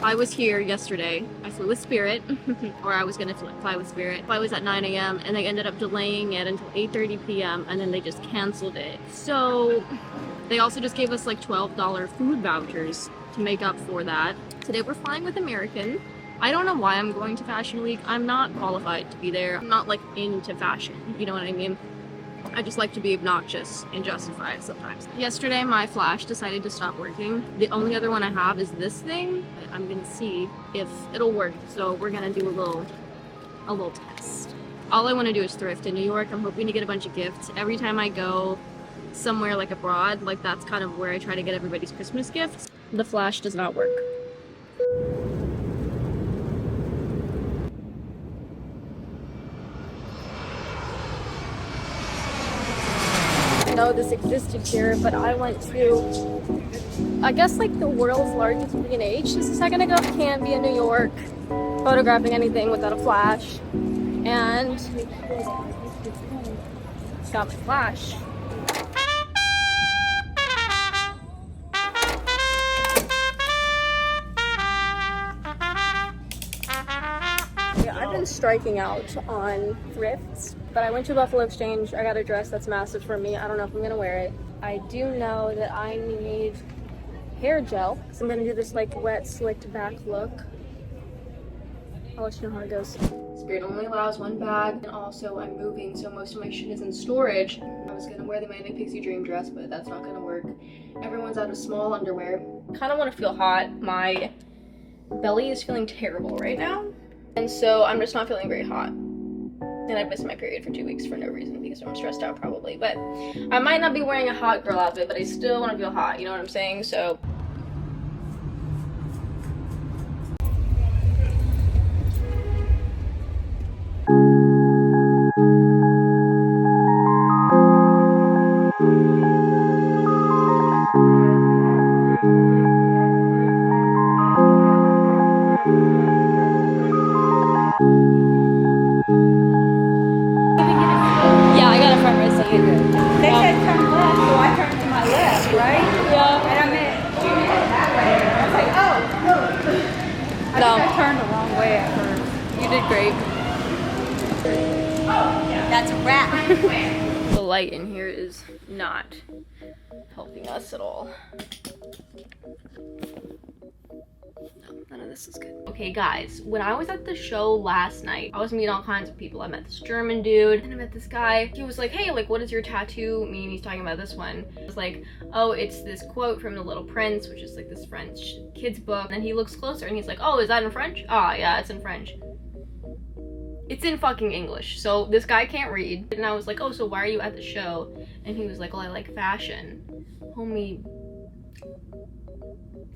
I was here yesterday. I flew with Spirit, or I was gonna fly with Spirit. I was at 9 a.m. and they ended up delaying it until 8:30 p.m. and then they just canceled it. So they also just gave us like $12 food vouchers to make up for that. Today we're flying with American. I don't know why I'm going to Fashion Week. I'm not qualified to be there. I'm not like into fashion, you know what I mean? I just like to be obnoxious and justified sometimes. Yesterday my flash decided to stop working. The only other one I have is this thing. I'm gonna see if it'll work. So we're gonna do a little test. All I want to do is thrift in New York. I'm hoping to get a bunch of gifts. Every time I go somewhere like abroad, like that's kind of where I try to get everybody's Christmas gifts. The flash does not work. Know this existed here, but I went to, I guess, like the world's largest B&H just a second ago. Can't be in New York photographing anything without a flash, and got my flash. I've been striking out on thrifts, but I went to Buffalo Exchange. I got a dress that's massive for me. I don't know if I'm gonna wear it. I do know that I need hair gel, so I'm gonna do this like wet slicked back look. I'll let you know how it goes. Spirit only allows one bag, and also I'm moving, so most of my shit is in storage. I was gonna wear the Manic Pixie dream dress, but that's not gonna work. Everyone's out of small underwear. Kind of want to feel hot. My belly is feeling terrible right now. And so I'm just not feeling very hot. And I've missed my period for 2 weeks for no reason because I'm stressed out probably. But I might not be wearing a hot girl outfit, but I still want to feel hot, you know what I'm saying? So They said turn left, so I turned to my left, right? yeah. And I meant that way. I was like, oh, look. I think I turned the wrong way at first. You did great. That's a wrap. The light in here is not helping us at all. No, none of this is good. Okay guys, when I was at the show last night, I was meeting all kinds of people. I met this German dude, and I met this guy. He was like, hey, like, what is your tattoo mean? He's talking about this one. I was like, oh, it's this quote from The Little Prince, which is like this French kid's book. And he looks closer and he's like, oh, is that in French? Ah, yeah, it's in French. It's in fucking English, so this guy can't read. And I was like, oh, so why are you at the show? And he was like, well, I like fashion. Homie,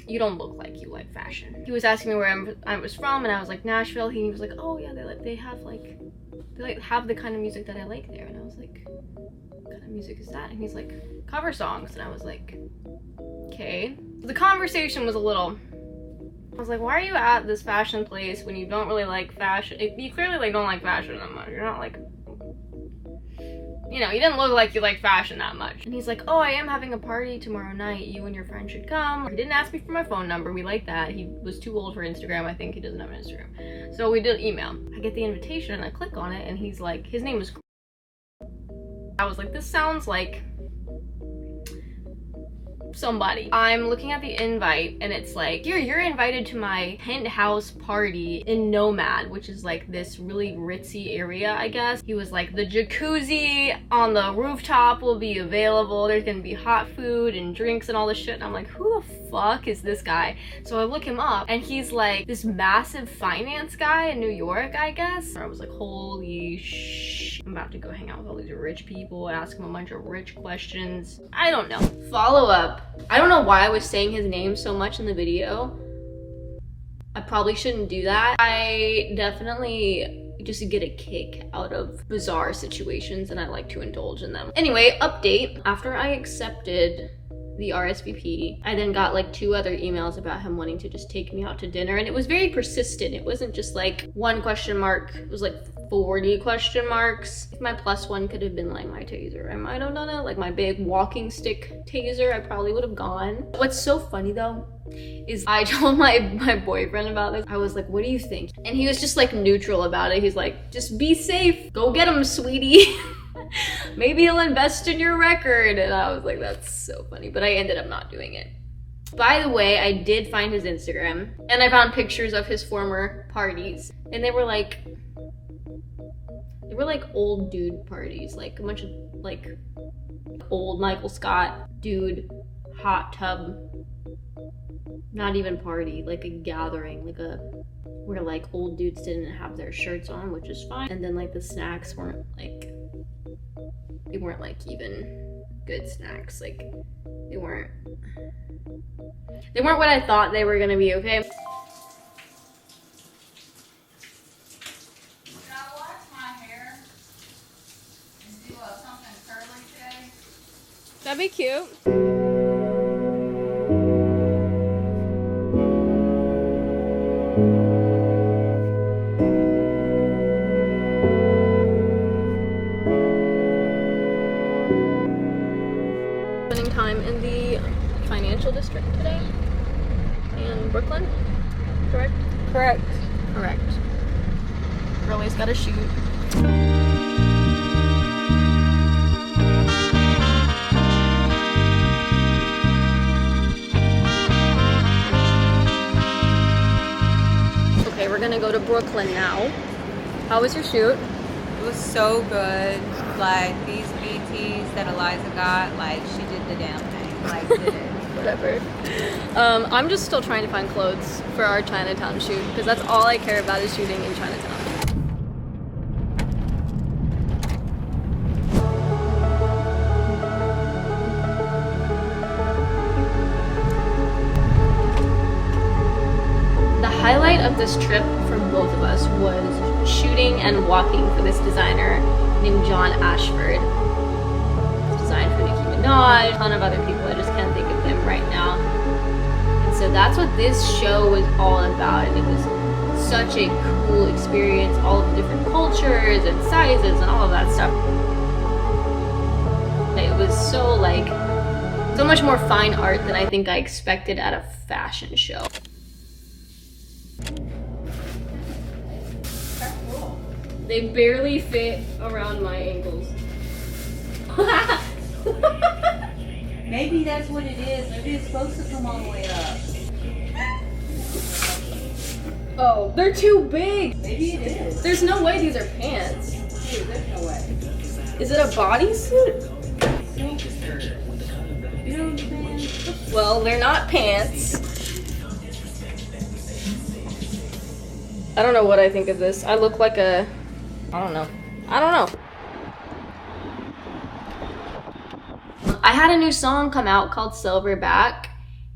you don't look like you like fashion. He was asking me where I was from, and I was like, Nashville. He was like, oh yeah, they have the kind of music that I like there. And I was like, what kind of music is that? And he's like, cover songs. And I was like, okay. The conversation was a little, I was like, why are you at this fashion place when you don't really like fashion? You clearly like don't like fashion that much. You're not like, you know, you didn't look like you like fashion that much. And he's like, oh, I am having a party tomorrow night. You and your friend should come. He didn't ask me for my phone number. We like that. He was too old for Instagram. I think he doesn't have an Instagram. So we did email. I get the invitation and I click on it and he's like, his name is. I was like, this sounds like somebody. I'm looking at the invite and it's like, you're invited to my penthouse party in Nomad, which is like this really ritzy area, I guess. He was like, the jacuzzi on the rooftop will be available. There's gonna be hot food and drinks and all this shit. And I'm like, who the fuck is this guy? So I look him up and he's like this massive finance guy in New York, I guess. I was like, holy shh. I'm about to go hang out with all these rich people, ask them a bunch of rich questions. I don't know. Follow up. I don't know why I was saying his name so much in the video. I probably shouldn't do that. I definitely just get a kick out of bizarre situations and I like to indulge in them. Anyway, update. After I accepted the RSVP, I then got like 2 other emails about him wanting to just take me out to dinner, and it was very persistent. It wasn't just like 1 question mark, it was like 40 question marks. If my +1 could have been like my taser, I might have done it. Like my big walking stick taser, I probably would have gone. What's so funny though is I told my boyfriend about this. I was like, what do you think? And he was just like neutral about it. He's like, just be safe. Go get him, sweetie. Maybe he'll invest in your record. And I was like, that's so funny. But I ended up not doing it. By the way, I did find his Instagram and I found pictures of his former parties. And they were like old dude parties. Like a bunch of like old Michael Scott dude hot tub, not even party, like a gathering, like a where like old dudes didn't have their shirts on, which is fine. And then like the snacks weren't like, they weren't like even good snacks. Like they weren't what I thought they were gonna be, okay? That'd be cute. Spending time in the financial district today in Brooklyn, correct? Correct. Correct. Girlie's got a shoot. Okay, we're gonna go to Brooklyn now. How was your shoot? It was so good. Like these BTs that Eliza got, like she did the damn thing. Like did it. Whatever. I'm just still trying to find clothes for our Chinatown shoot because that's all I care about is shooting in Chinatown. The highlight of this trip for both of us was shooting and walking for this designer named John Ashford. It's designed for Nicki Minaj, a ton of other people. I just can't think of them right now. And so that's what this show was all about. And it was such a cool experience, all of the different cultures and sizes and all of that stuff. It was so like, so much more fine art than I think I expected at a fashion show. They barely fit around my ankles. Maybe that's what it is. Maybe it's supposed to come all the way up. Oh, they're too big. Maybe it is. There's no way these are pants. Dude, there's no way. Is it a bodysuit? You know what I'm saying? Well, they're not pants. I don't know what I think of this. I look like a... I don't know. I had a new song come out called Silverback,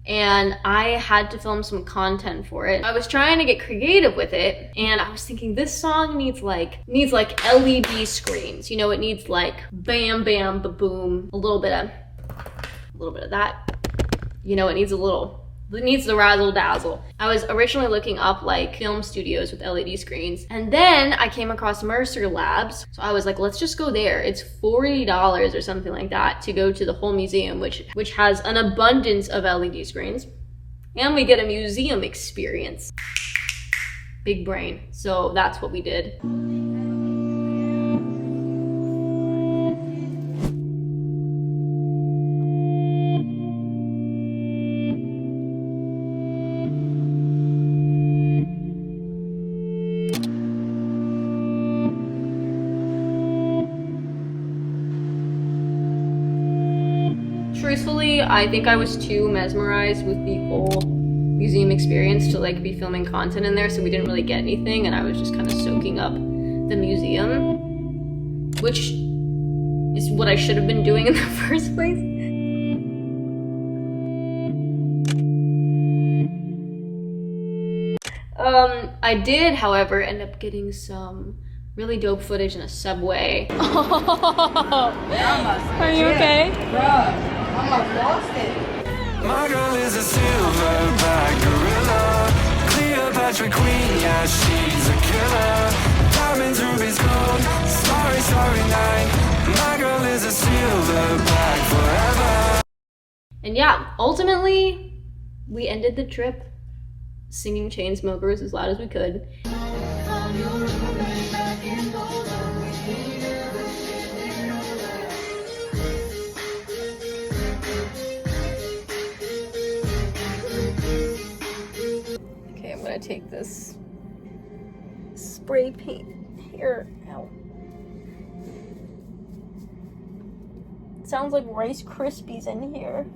and I had to film some content for it. I was trying to get creative with it, and I was thinking this song needs like LED screens. You know, it needs like bam, bam, ba-boom, a little bit of that. You know, it needs the razzle dazzle. I was originally looking up like film studios with LED screens, and then I came across Mercer Labs. So I was like, let's just go there. It's $40 or something like that to go to the whole museum, which has an abundance of LED screens, and we get a museum experience. Big brain. So that's what we did. Truthfully, I think I was too mesmerized with the whole museum experience to like be filming content in there, so we didn't really get anything, and I was just kind of soaking up the museum, which is what I should have been doing in the first place. I did, however, end up getting some really dope footage in a subway. Are you okay? Bruh. Almost lost it. My girl is a silverback gorilla, Cleopatra queen, yeah, she's a killer. Diamonds, rubies, gold, starry, starry night. My girl is a silverback forever. And yeah, ultimately, We ended the trip singing Chainsmokers as loud as we could. Okay, I'm gonna take this spray paint here out. Sounds like Rice Krispies in here.